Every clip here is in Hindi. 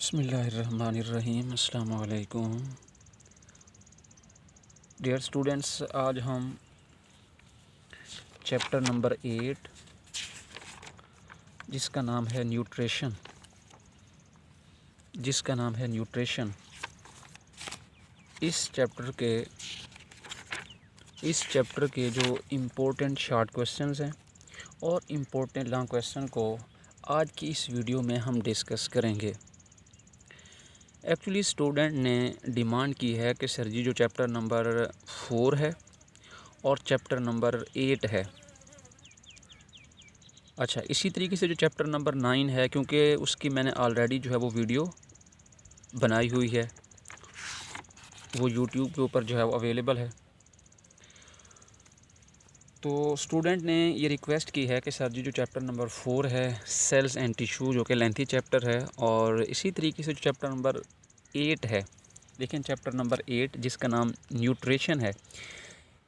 बिस्मिल्लाहिर्रहमानिर्रहीम। अस्सलाम वालेकुम डियर स्टूडेंट्स, आज हम चैप्टर नंबर 8 जिसका नाम है न्यूट्रिशन इस चैप्टर के जो इम्पोर्टेंट शॉर्ट क्वेश्चंस हैं और इम्पोर्टेंट लॉन्ग क्वेश्चन को आज की इस वीडियो में हम डिस्कस करेंगे। एक्चुअली स्टूडेंट ने डिमांड की है कि सर जी जो चैप्टर नंबर 4 है और चैप्टर नंबर 8 है, अच्छा इसी तरीके से जो चैप्टर नंबर 9 है, क्योंकि उसकी मैंने ऑलरेडी जो है वो वीडियो बनाई हुई है, वो यूट्यूब के ऊपर जो है वो अवेलेबल है। तो स्टूडेंट ने ये रिक्वेस्ट की है कि सर जी जो चैप्टर नंबर 4 है सेल्स एंड टिश्यू, जो कि लेंथी चैप्टर है, और इसी तरीके से जो चैप्टर नंबर 8 है, देखें चैप्टर नंबर 8 जिसका नाम न्यूट्रिशन है,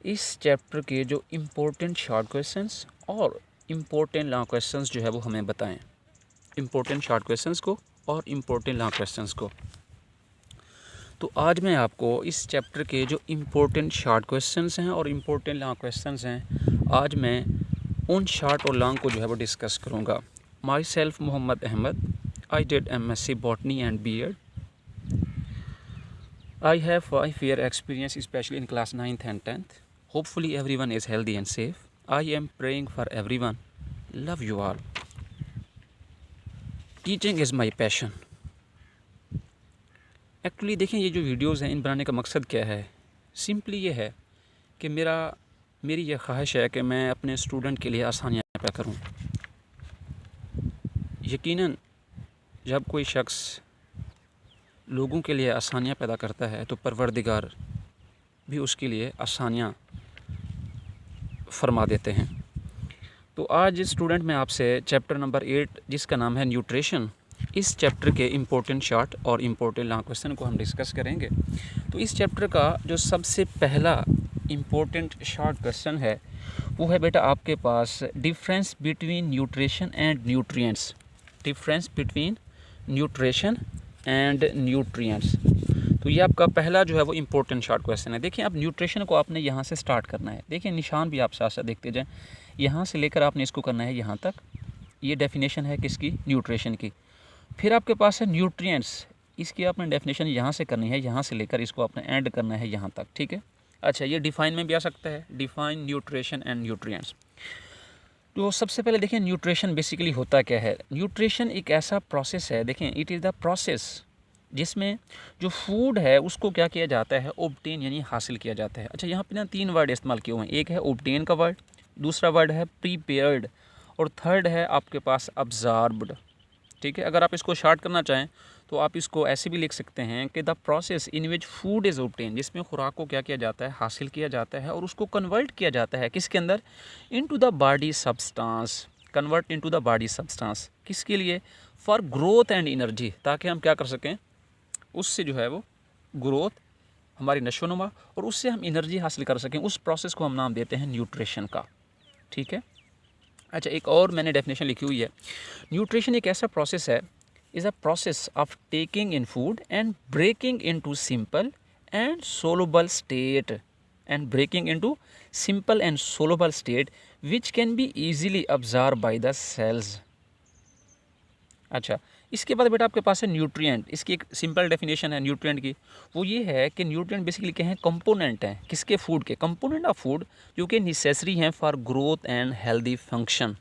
इस चैप्टर के जो इम्पोर्टेंट शॉर्ट क्वेश्चंस और इम्पोर्टेंट लॉन्ग क्वेश्चंस जो है वो हमें बताएं। इम्पोर्टेंट शॉर्ट क्वेश्चंस को और इम्पोर्टेंट लॉन्ग क्वेश्चंस को। तो आज मैं आपको इस चैप्टर के जो इम्पोर्टेंट शॉर्ट क्वेश्चंस हैं और इम्पोर्टेंट लॉन्ग क्वेश्चंस हैं, आज मैं उन शॉर्ट और लॉन्ग को जो है वो डिस्कस करूँगा। Myself Mohammad Ahmed, I did MSc botany and BEd। I have 5 year experience, especially in class 9th and 10th. Hopefully everyone is healthy and safe. I am praying for everyone. Love you all. Teaching is my passion. Actually देखें, ये जो वीडियोज़ हैं इन बनाने का मकसद क्या है? सिंपली ये है कि मेरी ये ख्वाहिश है कि मैं अपने स्टूडेंट के लिए आसानियाँ पैदा करूँ। यकीनन जब कोई शख्स लोगों के लिए आसानियाँ पैदा करता है तो परवरदिगार भी उसके लिए आसानियाँ फरमा देते हैं। तो आज स्टूडेंट मैं आपसे चैप्टर नंबर 8 जिसका नाम है न्यूट्रिशन, इस चैप्टर के इम्पोर्टेंट शॉर्ट और इम्पोर्टेंट लॉन्ग क्वेश्चन को हम डिस्कस करेंगे। तो इस चैप्टर का जो सबसे पहला इम्पोर्टेंट शॉर्ट क्वेश्चन है वो है बेटा आपके पास difference between nutrition and nutrients. Difference between nutrition and nutrients. तो ये आपका पहला जो है वो इम्पोर्टेंट शॉर्ट क्वेश्चन है। देखिए, अब न्यूट्रिशन को आपने यहाँ से स्टार्ट करना है। देखिए निशान भी आप साथ साथ देखते जाएं, यहाँ से लेकर आपने इसको करना है यहाँ तक। ये डेफिनेशन है किसकी? न्यूट्रिशन की। फिर आपके पास है न्यूट्रिएंट्स, इसकी आपने डेफिनेशन यहाँ से करनी है, यहाँ से लेकर इसको आपने एंड करना है यहाँ तक, ठीक है। अच्छा, ये डिफाइन में भी आ सकता है, डिफाइन न्यूट्रिशन एंड न्यूट्रिएंट्स। तो सबसे पहले देखें न्यूट्रिशन बेसिकली होता क्या है। न्यूट्रिशन एक ऐसा प्रोसेस है, देखें इट इज़ द प्रोसेस जिसमें जो फूड है उसको क्या किया जाता है? ऑब्टेन यानी हासिल किया जाता है। अच्छा, यहाँ पे ना 3 वर्ड इस्तेमाल किए हुए हैं। एक है ऑब्टेन का वर्ड, दूसरा वर्ड है प्रीपेयर्ड, और थर्ड है आपके पास अब्जॉर्ब्ड, ठीक है। अगर आप इसको शॉर्ट करना चाहें तो आप इसको ऐसे भी लिख सकते हैं कि the process in which food is obtain, जिसमें खुराक को क्या किया जाता है? हासिल किया जाता है, और उसको कन्वर्ट किया जाता है किसके अंदर? Into the body substance. Convert into the body substance किसके लिए? फॉर ग्रोथ एंड एनर्जी, ताकि हम क्या कर सकें? उससे जो है वो ग्रोथ, हमारी नशोनुमा, और उससे हम एनर्जी हासिल कर सकें। उस प्रोसेस को हम नाम देते हैं न्यूट्रिशन का, ठीक है। अच्छा, एक और मैंने डेफिनेशन लिखी हुई है। न्यूट्रिशन एक ऐसा प्रोसेस है, is a process of taking in food and breaking into simple and soluble state, which can be easily absorb by the cells. अच्छा, इसके बाद बेटा आपके पास है न्यूट्रिएंट। इसकी एक सिंपल डेफिनेशन है न्यूट्रिएंट की, वो ये है कि न्यूट्रिएंट बेसिकली क्या है? कंपोनेंट हैं किसके? फूड के। कंपोनेंट ऑफ फूड जो कि नेसेसरी हैं for growth and healthy function.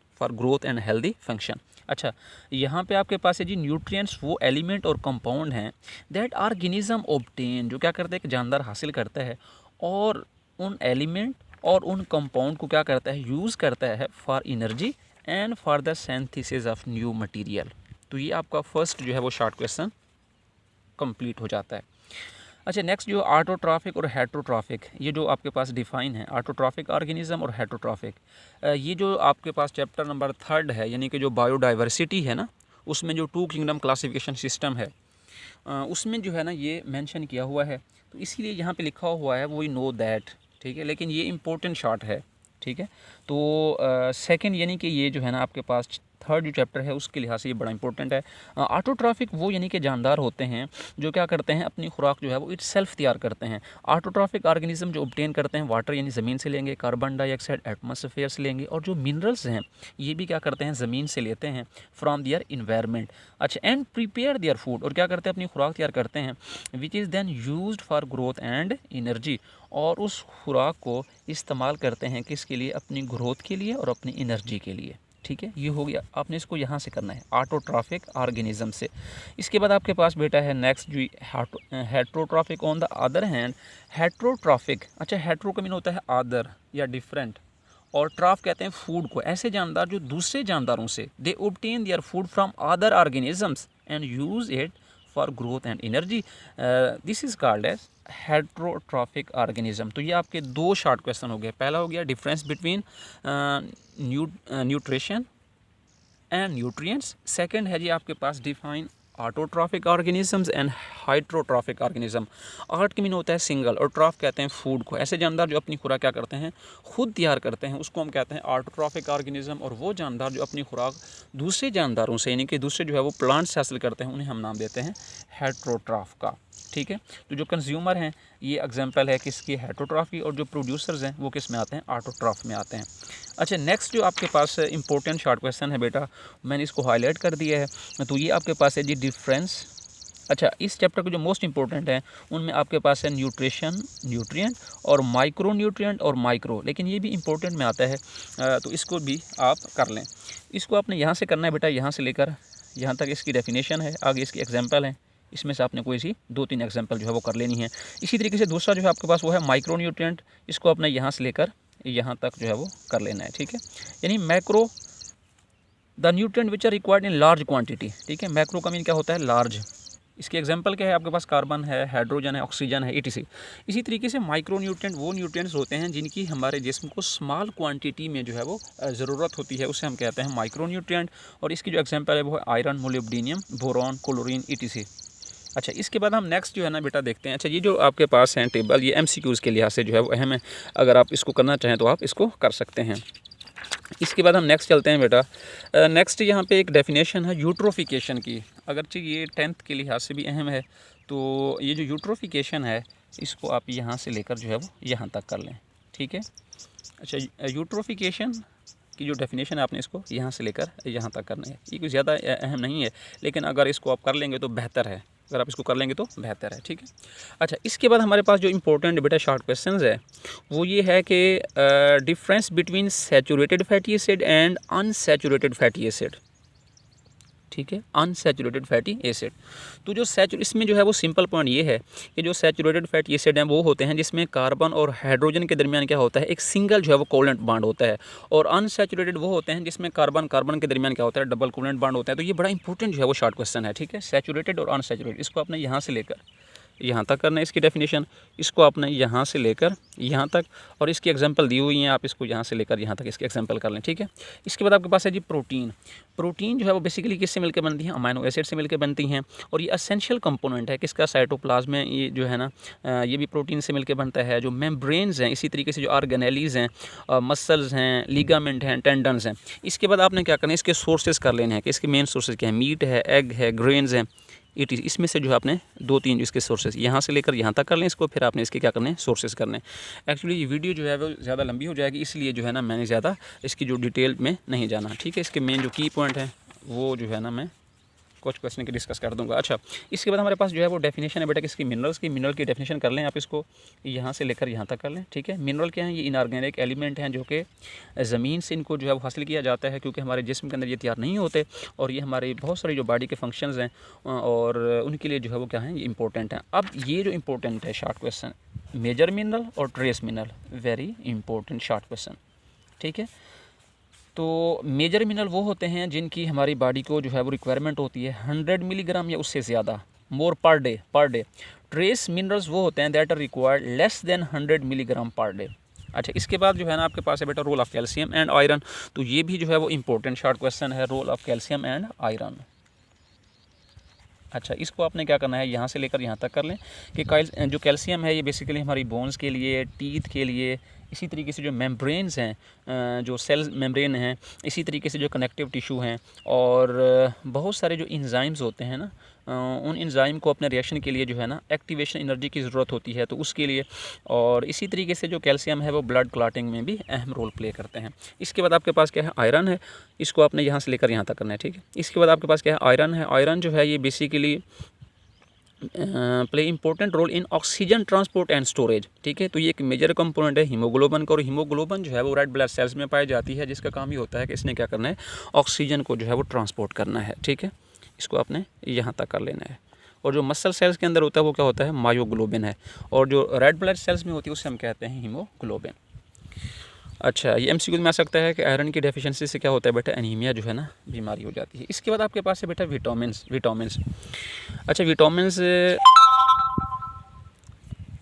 अच्छा, यहाँ पे आपके पास है जी न्यूट्रिएंट्स वो एलिमेंट और कंपाउंड हैं दैट ऑर्गेनिज्म ऑब्टेन, जो क्या करता है? कि जानदार हासिल करता है, और उन एलिमेंट और उन कंपाउंड को क्या करता है? यूज़ करता है for energy and for the synthesis of new material. तो ये आपका फर्स्ट जो है वो शॉर्ट क्वेश्चन कंप्लीट हो जाता है। अच्छा, नेक्स्ट जो ऑटोट्रॉफिक और हेटरोट्रॉफिक, ये जो आपके पास डिफाइन है, ऑटोट्रॉफिक ऑर्गेनिज्म और हेटरोट्रॉफिक, ये जो आपके पास चैप्टर नंबर 3 है, यानी कि जो बायोडाइवर्सिटी है ना, उसमें जो 2 किंगडम क्लासिफिकेशन सिस्टम है, उसमें जो है ना ये मेंशन किया हुआ है। तो इसीलिए यहाँ पे लिखा हुआ है वी नो दैट, ठीक है, लेकिन ये इंपॉर्टेंट शॉर्ट है, ठीक है। तो सेकंड यानी कि ये जो है ना आपके पास थर्ड जो चैप्टर है उसके लिहाज से ये बड़ा इंपॉर्टेंट है। ऑटोट्रॉफिक वो यानी कि जानदार होते हैं जो क्या करते हैं, अपनी खुराक जो है वो इट सेल्फ तैयार करते हैं। ऑटोट्रॉफिक ऑर्गेनिज्म जो ऑब्टेन करते हैं वाटर यानी ज़मीन से लेंगे, कार्बन डाइऑक्साइड एटमॉस्फेयर से लेंगे, और जो मिनरल्स हैं ये भी क्या करते हैं, ज़मीन से लेते हैं फ्रॉम दियर इन्वायरमेंट। अच्छा, एंड प्रिपेयर दियर फूड, और क्या करते हैं, अपनी खुराक तैयार करते हैं, which is then used for growth and energy, और उस खुराक को इस्तेमाल करते हैं किसके लिए, अपनी ग्रोथ के लिए और अपनी एनर्जी के लिए। ठीक है, ये हो गया, आपने इसको यहाँ से करना है ऑटोट्रॉफिक ऑर्गेनिज्म से। इसके बाद आपके पास बेटा है नेक्स्ट जो heterotrophic. On the other hand heterotrophic, अच्छा हेट्रो का मीन होता है अदर या डिफरेंट, और ट्रॉफ कहते हैं फूड को, ऐसे जानदार जो दूसरे जानदारों से, they obtain their food from other organisms and use it for growth and energy, this is called as heterotrophic organism. तो ये आपके दो शॉर्ट क्वेश्चन हो गए। पहला हो गया difference between nutrition and nutrients. Second है जी आपके पास define autotrophic organisms and heterotrophic organism. आर्ट के मीन होता है सिंगल, और ट्रॉफ कहते हैं फूड को, ऐसे जानदार जो अपनी खुराक क्या करते हैं, खुद तैयार करते हैं, उसको हम कहते हैं ऑटोट्रॉफिक ऑर्गेनिज्म। और वो जानदार जो अपनी खुराक दूसरे जानदारों से यानी कि दूसरे जो है वो प्लांट से हासिल करते हैं, उन्हें हम नाम देते हैं हेट्रोट्रॉफ का। ठीक है, तो जो कंज्यूमर हैं ये एग्जांपल है किसकी, हेट्रोट्रॉफी, और जो प्रोड्यूसर्स हैं वो किस में आते हैं, ऑटोट्रॉफ में आते हैं। अच्छा, नेक्स्ट जो आपके पास इंपॉर्टेंट शॉर्ट क्वेश्चन है बेटा, मैंने इसको हाईलाइट कर दिया है, तो ये आपके पास है जी डिफरेंस। अच्छा, इस चैप्टर के जो मोस्ट इंपॉर्टेंट हैं उनमें आपके पास है न्यूट्रिशन, न्यूट्रिएंट, और माइक्रो न्यूट्रिएंट और माइक्रो, लेकिन ये भी इंपॉर्टेंट में आता है, तो इसको भी आप कर लें। इसको आपने यहाँ से करना है बेटा, यहाँ से लेकर यहाँ तक इसकी डेफिनेशन है, आगे इसकी एग्जाम्पल है, इसमें से आपने कोई सी 2-3 एग्जाम्पल जो है वो कर लेनी है। इसी तरीके से दूसरा जो है आपके पास वो है माइक्रो न्यूट्रिएंट, इसको अपने यहाँ से लेकर यहाँ तक जो है वो कर लेना है। ठीक है, यानी macro the nutrient which are required in large quantity. ठीक है, मैक्रो का मीन क्या होता है, लार्ज। इसके एग्जांपल क्या है, आपके पास कार्बन है, हाइड्रोजन है, ऑक्सीजन है, etc। इसी तरीके से माइक्रो न्यूट्रिएंट वो न्यूट्रिएंट्स होते हैं जिनकी हमारे जिस्म को स्मॉल क्वांटिटी में जो है वो ज़रूरत होती है, उसे हम कहते हैं माइक्रो न्यूट्रिएंट। और इसकी जो एग्जांपल है वो है आयरन, मोलिब्डेनियम, बोरॉन, क्लोरीन, etc। अच्छा, इसके बाद हम नेक्स्ट जो है ना बेटा देखते हैं। अच्छा, ये जो आपके पास हैं टेबल, ये MCQs के लिहाज से जो है वो अहम है, अगर आप इसको करना चाहें तो आप इसको कर सकते हैं। इसके बाद हम नेक्स्ट चलते हैं बेटा। नेक्स्ट यहाँ पे एक डेफिनेशन है यूट्रोफिकेशन की, अगरचे ये 10th के लिहाज से भी अहम है, तो ये जो यूट्रोफिकेशन है इसको आप यहाँ से लेकर जो है वो यहाँ तक कर लें। ठीक है, अच्छा, यूट्रोफिकेशन की जो डेफिनेशन है आपने इसको यहाँ से लेकर यहाँ तक करना है। ये कुछ ज़्यादा अहम नहीं है, लेकिन अगर इसको आप कर लेंगे तो बेहतर है, अगर आप इसको कर लेंगे तो बेहतर है। ठीक है, अच्छा, इसके बाद हमारे पास जो इंपॉर्टेंट बेटा शॉर्ट क्वेश्चंस है वो ये है कि difference between saturated fatty acid and unsaturated fatty acid. ठीक है, अनसैचुरेटेड फैटी एसिड। तो जो इसमें जो है वो सिंपल पॉइंट ये है कि जो सैचुरेटेड फैटी एसिड हैं वो होते हैं जिसमें कार्बन और हाइड्रोजन के दरमियान क्या होता है, एक सिंगल जो है वो कोवलेंट बॉन्ड होता है, और अनसैचुरेटेड वो होते हैं जिसमें कार्बन कार्बन के दरमियान क्या होता है, डबल कोवलेंट बॉन्ड होता है। तो ये बड़ा इंपॉर्टेंट जो है वो शॉर्ट क्वेश्चन है। ठीक है, सैचुरेटेड और अनसैचुरेटेड, इसको आपने यहाँ से लेकर यहाँ तक करना है इसकी डेफिनेशन, इसको आपने यहाँ से लेकर यहाँ तक, और इसकी एग्जांपल दी हुई हैं, आप इसको यहाँ से लेकर यहाँ तक इसकी एग्जांपल कर लें। ठीक है, इसके बाद आपके पास है जी प्रोटीन। प्रोटीन जो है वो बेसिकली किससे मिलकर बनती हैं, अमाइनो एसिड से मिलकर बनती हैं, और ये एसेंशियल कंपोनेंट है किसका, साइटोप्लाज्म में, ये जो है ना ये भी प्रोटीन से मिलकर बनता है। जो मेम्ब्रेन्स हैं, इसी तरीके से जो ऑर्गेनेलीज हैं, मसल्स हैं, लिगामेंट हैं, टेंडन्स हैं। इसके बाद आपने क्या करना है, इसके सोर्सेज कर लेने हैं कि इसके मेन सोर्सेज क्या है, मीट है, एग है, ग्रेन्स हैं, इसमें से जो है आपने 2-3 इसके सोर्सेज यहाँ से लेकर यहाँ तक कर लें इसको, फिर आपने इसके क्या करने हैं, सोर्सेज करने हैं। एक्चुअली ये वीडियो जो है वो ज़्यादा लंबी हो जाएगी, इसलिए जो है ना मैंने ज़्यादा इसकी जो डिटेल में नहीं जाना। ठीक है, इसके मेन जो की पॉइंट है वो जो है ना मैं कुछ क्वेश्चन की डिस्कस कर दूंगा। अच्छा, इसके बाद हमारे पास जो है वो डेफिनेशन है बेटा किसकी, मिनरल्स की। मिनरल की डेफिनेशन कर लें आप, इसको यहाँ से लेकर यहाँ तक कर लें। ठीक है, मिनरल क्या है, ये इनऑर्गेनिक एलिमेंट हैं जो कि ज़मीन से इनको जो है वो हासिल किया जाता है, क्योंकि हमारे जिस्म के अंदर ये तैयार नहीं होते, और ये हमारी बहुत सारी जो बॉडी के फंक्शंस हैं और उनके लिए जो है वो क्या है, ये इंपॉर्टेंट हैं। अब ये जो इंपॉर्टेंट है शॉर्ट क्वेश्चन, मेजर मिनरल और trace mineral, very important short question. ठीक है, तो मेजर मिनरल वो होते हैं जिनकी हमारी बॉडी को जो है वो रिक्वायरमेंट होती है 100 मिलीग्राम या उससे ज़्यादा, मोर पर डे। ट्रेस मिनरल्स वो होते हैं that are required less than 100 milligram per day. अच्छा, इसके बाद जो है ना आपके पास है बेटा role of calcium and iron. तो ये भी जो है वो इंपॉर्टेंट शॉर्ट क्वेश्चन है, role of calcium and iron. अच्छा, इसको आपने क्या करना है, यहाँ से लेकर यहाँ तक कर लें कि जो कैल्शियम है ये बेसिकली हमारी बोन्स के लिए, टीथ के लिए, इसी तरीके से जो मेम्ब्रेन्स हैं, जो सेल मेम्ब्रेन हैं, इसी तरीके से जो कनेक्टिव टिश्यू हैं, और बहुत सारे जो इंजाइम्स होते हैं ना, उन इंजाइम को अपने रिएक्शन के लिए जो है ना एक्टिवेशन एनर्जी की ज़रूरत होती है, तो उसके लिए। और इसी तरीके से जो कैल्शियम है वो ब्लड क्लॉटिंग में भी अहम रोल प्ले करते हैं। इसके बाद आपके पास क्या है, आयरन है। इसको आपने यहाँ से लेकर यहाँ तक करना है, ठीक है। इसके बाद आपके पास क्या है, आयरन है। आयरन जो है ये basically play important role in oxygen transport and storage, ठीक है। तो ये एक मेजर कंपोनेंट है हीमोग्लोबिन का, और हीमोग्लोबिन जो है वो रेड ब्लड सेल्स में पाई जाती है, जिसका काम ही होता है कि इसने क्या करना है, ऑक्सीजन को जो है वो ट्रांसपोर्ट करना है, ठीक है। इसको आपने यहाँ तक कर लेना है। और जो मसल सेल्स के अंदर होता है वो क्या होता है, मायोग्लोबिन है, और जो रेड ब्लड सेल्स में होती है उसे हम कहते हैं हीमोग्लोबिन। अच्छा, ये एमसीक्यू में आ सकता है कि आयरन की डेफिशिएंसी से क्या होता है बेटा, एनीमिया जो है ना बीमारी हो जाती है। इसके बाद आपके पास है बेटा विटामिन्स। अच्छा, विटामिन्स,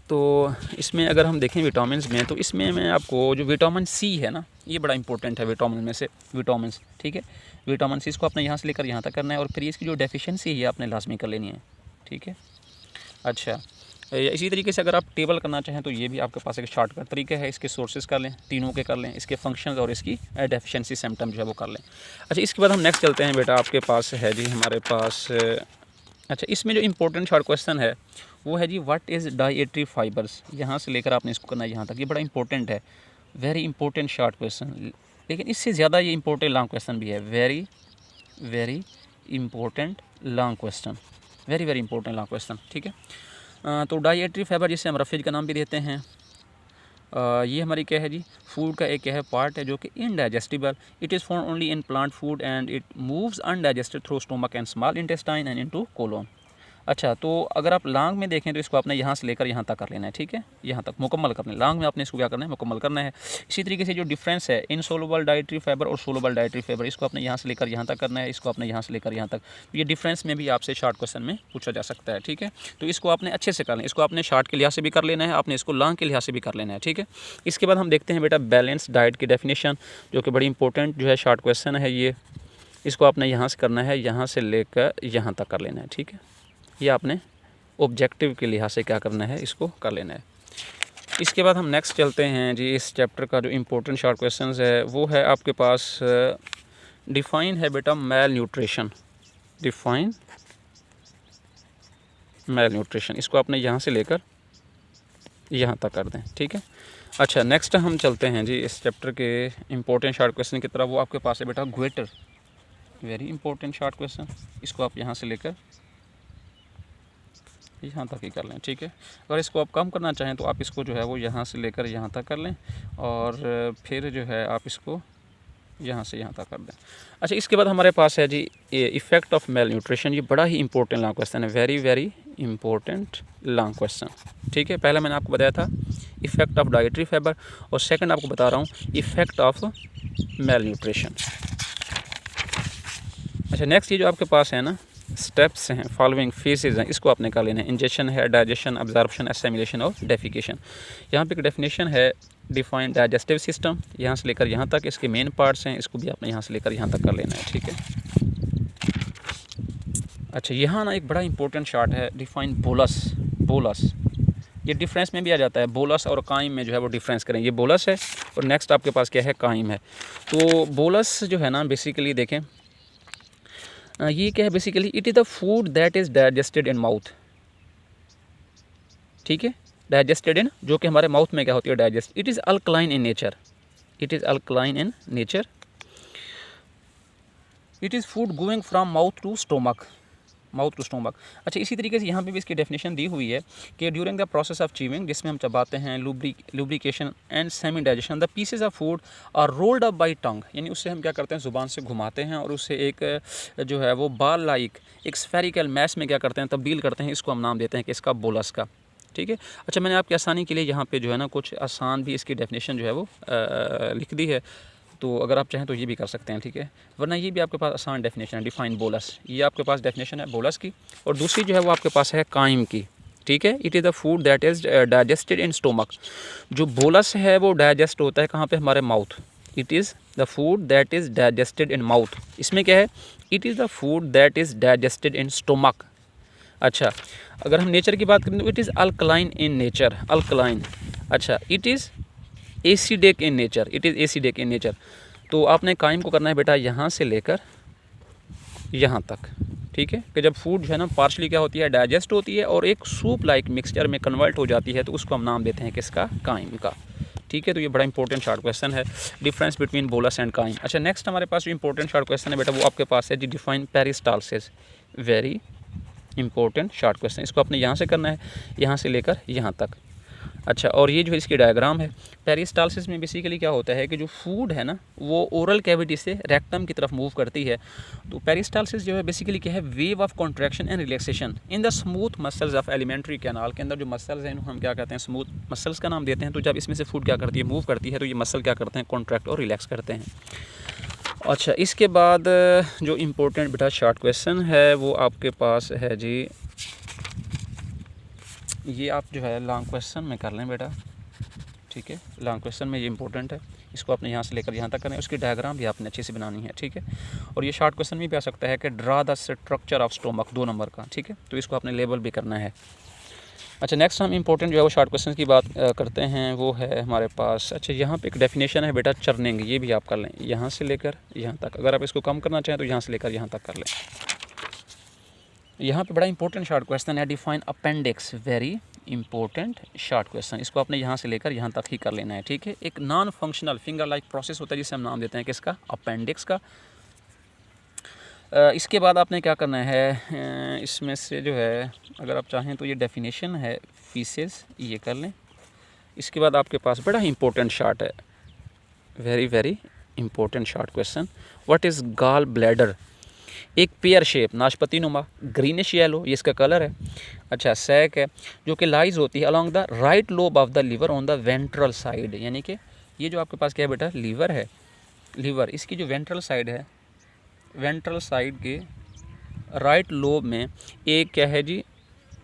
तो इसमें अगर हम देखें विटामिन्स में, तो इसमें मैं आपको जो विटामिन सी है ना, ये बड़ा इंपॉर्टेंट है विटामिन में से, विटामिन्स, ठीक है। विटामिन सी इसको आपने यहाँ से लेकर यहाँ तक करना है, और फिर इसकी जो डेफिशिएंसी है आपने लाजमी कर लेनी है, ठीक है। अच्छा, इसी तरीके से अगर आप टेबल करना चाहें तो ये भी आपके पास एक शॉर्टकट तरीका है। इसके सोर्सेज कर लें, तीनों के कर लें, इसके फंक्शंस और इसकी डेफिशिएंसी सिम्टम जो है वो कर लें। अच्छा, इसके बाद हम नेक्स्ट चलते हैं बेटा, आपके पास है जी हमारे पास, अच्छा इसमें जो इम्पोर्टेंट शॉर्ट क्वेश्चन है वो है जी, व्हाट इज़ डाइटरी फाइबर्स। यहाँ से लेकर आपने इसको करना है यहाँ तक, ये बड़ा इंपॉर्टेंट है, वेरी इंपॉर्टेंट शॉर्ट क्वेश्चन। लेकिन इससे ज़्यादा ये इंपॉर्टेंट लॉन्ग क्वेश्चन भी है, very very important long question, very very important long question, ठीक है। तो डाइटरी फाइबर, जिसे हम रफेज का नाम भी देते हैं, ये हमारी क्या है जी, फूड का एक क्या है पार्ट है जो कि indigestible. It is found only in plant food and it moves undigested through stomach and small intestine and into colon. अच्छा, तो अगर आप लॉन्ग में देखें तो इसको आपने यहाँ से लेकर यहाँ तक कर लेना है, ठीक है, यहाँ तक मुकम्मल करना है। लॉन्ग में आपने इसको क्या करना है, मुकम्मल करना है। इसी तरीके से जो डिफरेंस है इनसोलुबल डाइटरी फाइबर और सोलुबल डाइटरी फाइबर, इसको आपने यहाँ से लेकर यहाँ तक करना है, इसको आपने यहाँ से लेकर यहाँ तक। ये डिफरेंस में भी आपसे शॉर्ट क्वेश्चन में पूछा जा सकता है, ठीक है। तो इसको आपने अच्छे से कर लें, इसको आपने शॉर्ट के लिहाज से भी कर लेना है, आपने इसको लॉन्ग के लिहाज से भी कर लेना है, ठीक है। इसके बाद हम देखते हैं बेटा बैलेंस डाइट की डेफिनेशन, जो कि बड़ी इंपॉर्टेंट जो है शॉर्ट क्वेश्चन है ये। इसको आपने यहाँ से करना है, यहाँ से लेकर यहाँ तक कर लेना है, ठीक है। ये आपने ऑब्जेक्टिव के लिहाज से क्या करना है, इसको कर लेना है। इसके बाद हम नेक्स्ट चलते हैं जी, इस चैप्टर का जो इम्पोर्टेंट शॉर्ट क्वेश्चंस है वो है आपके पास डिफाइन है बेटा mail nutrition, define mail nutrition. इसको आपने यहाँ से लेकर यहाँ तक कर दें, ठीक है। अच्छा, नेक्स्ट हम चलते हैं जी इस चैप्टर के इम्पोर्टेंट शॉर्ट क्वेश्चन की तरफ। वो आपके पास है बेटा ग्वेटर, वेरी इंपॉर्टेंट शॉर्ट क्वेश्चन। इसको आप यहाँ से लेकर यहाँ तक ही कर लें, ठीक है। अगर इसको आप कम करना चाहें तो आप इसको जो है वो यहाँ से लेकर यहाँ तक कर लें, और फिर जो है आप इसको यहाँ से यहाँ तक कर दें। अच्छा, इसके बाद हमारे पास है जी इफ़ेक्ट ऑफ मेल न्यूट्रिशन। ये बड़ा ही इंपॉर्टेंट लॉन्ग क्वेश्चन है, very very important long question, ठीक है। पहले मैंने आपको बताया था इफ़ेक्ट ऑफ डाइटरी फाइबर, और सेकंड आपको बता रहा हूँ इफ़ेक्ट ऑफ मेल न्यूट्रिशन। अच्छा, नेक्स्ट ये जो आपके पास है ना स्टेप्स हैं, फॉलोइंग फेजेज हैं, इसको आपने कर लेना है। इंजेक्शन है, डाइजेशन, अब्जॉर्प्शन, एसिमिलेशन और डेफिकेशन। यहाँ पे एक डेफिनेशन है डिफाइन डाइजेस्टिव सिस्टम, यहाँ से लेकर यहाँ तक इसके मेन पार्ट्स हैं, इसको भी आपने यहाँ से लेकर यहाँ तक कर लेना है, ठीक है। अच्छा, यहाँ ना एक बड़ा इंपॉर्टेंट शार्ट है, डिफाइन बोलस। बोलस ये डिफरेंस में भी आ जाता है, बोलस और काइम में जो है वो डिफरेंस करें। ये बोलस है और नेक्स्ट आपके पास क्या है, काइम है। तो बोलस जो है ना बेसिकली देखें, ये क्या है basically, it is the food that is digested in mouth, ठीक है। डाइजेस्टेड इन, जो कि हमारे माउथ में क्या होती है, digest. It is alkaline in nature, it is alkaline in nature. It is food going from mouth to stomach, mouth to stomach. अच्छा, इसी तरीके से यहाँ पे भी इसकी डेफिनेशन दी हुई है कि during the process of chewing, जिसमें हम चबाते हैं, lubrication and semi digestion, the pieces of food are rolled up by tongue, यानी उससे हम क्या करते हैं, ज़ुबान से घुमाते हैं और उससे एक जो है वो बाल लाइक एक स्फेरिकल मैस में क्या करते हैं, तब्दील करते हैं। इसको हम नाम देते हैं कि इसका बोलस का, ठीक है। अच्छा, मैंने आपकी आसानी के लिए यहाँ पे जो है ना कुछ आसान भी इसकी डेफिनेशन जो है वो लिख दी है, तो अगर आप चाहें तो ये भी कर सकते हैं, ठीक है। वरना ये भी आपके पास आसान डेफिनेशन है, डिफाइन बोलस। ये आपके पास डेफिनेशन है बोलस की, और दूसरी जो है वो आपके पास है काइम की, ठीक है। It is the food that is digested in stomach. जो बोलस है वो डाइजेस्ट होता है कहाँ पे, हमारे mouth. It is the food that is digested in mouth. इसमें क्या है, it is the food that is digested in stomach. अच्छा, अगर हम नेचर की बात करें तो it is alkaline in nature, alkaline. अच्छा, it is acidic in nature, it is acidic in nature. तो आपने काइम को करना है बेटा यहाँ से लेकर यहाँ तक, ठीक है, कि जब फूड जो है ना पार्शली क्या होती है, डाइजेस्ट होती है और एक सूप लाइक मिक्सचर में कन्वर्ट हो जाती है, तो उसको हम नाम देते हैं किसका, काइम का, ठीक है। तो ये बड़ा इंपॉर्टेंट शॉर्ट क्वेश्चन है, difference between bolus and chyme. अच्छा, नेक्स्ट हमारे पास जो इंपॉर्टेंट शॉर्ट क्वेश्चन है बेटा वो आपके पास है जी, define peristalsis, very important short question. इसको आपने यहाँ से करना है, यहाँ से लेकर यहाँ तक। अच्छा, और ये जो है इसकी डायग्राम है। पेरिस्टाल्सिस में बेसिकली क्या होता है कि जो फूड है ना वो ओरल कैविटी से रेक्टम की तरफ मूव करती है। तो पेरिस्टाल्सिस जो है बेसिकली क्या है, wave of contraction and relaxation in the smooth muscles of alimentary canal. के अंदर जो मसल्स हैं हम क्या कहते हैं, स्मूथ मसल्स का नाम देते हैं। तो जब इसमें से फूड क्या करती है, मूव करती है, तो ये मसल क्या करते हैं, कॉन्ट्रैक्ट और रिलैक्स करते हैं। अच्छा, इसके बाद जो इम्पोर्टेंट बेटा शॉर्ट क्वेश्चन है वो आपके पास है जी, ये आप जो है लॉन्ग क्वेश्चन में कर लें बेटा, ठीक है। लॉन्ग क्वेश्चन में ये इंपॉर्टेंट है, इसको आपने यहाँ से लेकर यहाँ तक करना है, उसकी डायग्राम भी आपने अच्छे से बनानी है, ठीक है। और ये शॉर्ट क्वेश्चन में भी आ सकता है कि draw the structure of stomach, 2 number का, ठीक है। तो इसको आपने लेबल भी करना है। अच्छा, नेक्स्ट हम इंपॉर्टेंट जो है वो शॉर्ट क्वेश्चन की बात करते हैं, वो है हमारे पास, अच्छा यहाँ पे एक डेफिनेशन है बेटा चर्निंग, ये भी आप कर लें, यहाँ से लेकर यहाँ तक। अगर आप इसको कम करना चाहें तो यहाँ से लेकर यहाँ तक कर लें। यहाँ पे बड़ा इंपॉर्टेंट शॉर्ट क्वेश्चन है, define appendix, very important short question. इसको आपने यहाँ से लेकर यहाँ तक ही कर लेना है, ठीक है। एक non functional finger like process होता है जिसे हम नाम देते हैं किसका, अपेंडिक्स का। इसके बाद आपने क्या करना है, इसमें से जो है अगर आप चाहें तो ये डेफिनेशन है फीसेस, ये कर लें। इसके बाद आपके पास बड़ा इंपॉर्टेंट शॉर्ट है, very very important short question, what is gall bladder. एक पेयर शेप, नाशपति नुमा, ग्रीनिश येलो, ये इसका कलर है। अच्छा, सैक है जो कि लाइज होती है along the right lobe of the liver on the ventral side, यानी कि ये जो आपके पास क्या है बेटा, लीवर है, लीवर, इसकी जो वेंट्रल साइड है, वेंट्रल साइड के राइट लोब में एक क्या है जी,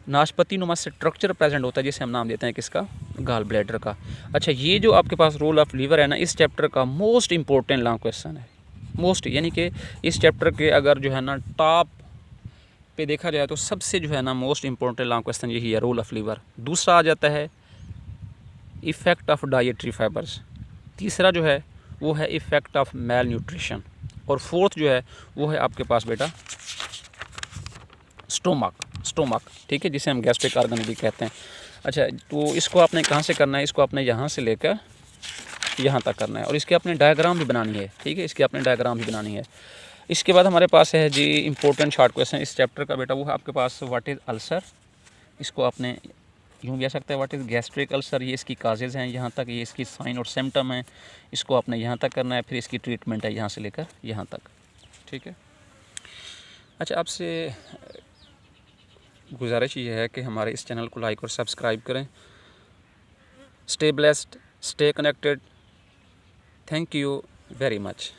नाशपति नुमा स्ट्रक्चर प्रेजेंट होता है जिसे हम नाम देते हैं किसका, गॉल ब्लैडर का। अच्छा, ये जो आपके पास रोल ऑफ लीवर है ना, इस चैप्टर का मोस्ट इंपॉर्टेंट लॉन्ग क्वेश्चन है, मोस्ट, यानी कि इस चैप्टर के अगर जो है ना टॉप पे देखा जाए तो सबसे जो है ना मोस्ट इंपॉर्टेंट लॉन्ग क्वेश्चन यही है, रोल ऑफ लीवर। दूसरा आ जाता है इफ़ेक्ट ऑफ डाइटरी फाइबर्स, तीसरा जो है वो है इफ़ेक्ट ऑफ मेल न्यूट्रिशन, और फोर्थ जो है वो है आपके पास बेटा स्टोमक, ठीक है, जिसे हम गैस्ट्रिक ऑर्गन भी कहते हैं। अच्छा, तो इसको आपने कहाँ से करना है, इसको आपने यहाँ से लेकर यहाँ तक करना है, और इसकी अपने डायग्राम भी बनानी है, ठीक है, इसकी अपने डायग्राम भी बनानी है। इसके बाद हमारे पास है जी इंपॉर्टेंट शॉर्ट क्वेश्चन इस चैप्टर का बेटा, वो है आपके पास व्हाट इज़ अल्सर। इसको आपने यूँ भी आ सकता है व्हाट इज़ गैस्ट्रिक अल्सर, ये इसकी काजेज़ हैं यहाँ तक, ये इसकी साइन और सिम्टम है, इसको आपने यहाँ तक करना है, फिर इसकी ट्रीटमेंट है यहाँ से लेकर यहाँ तक, ठीक है। अच्छा, आपसे गुजारिश ये है कि हमारे इस चैनल को लाइक और सब्सक्राइब करें। Stay blessed, stay connected, thank you very much.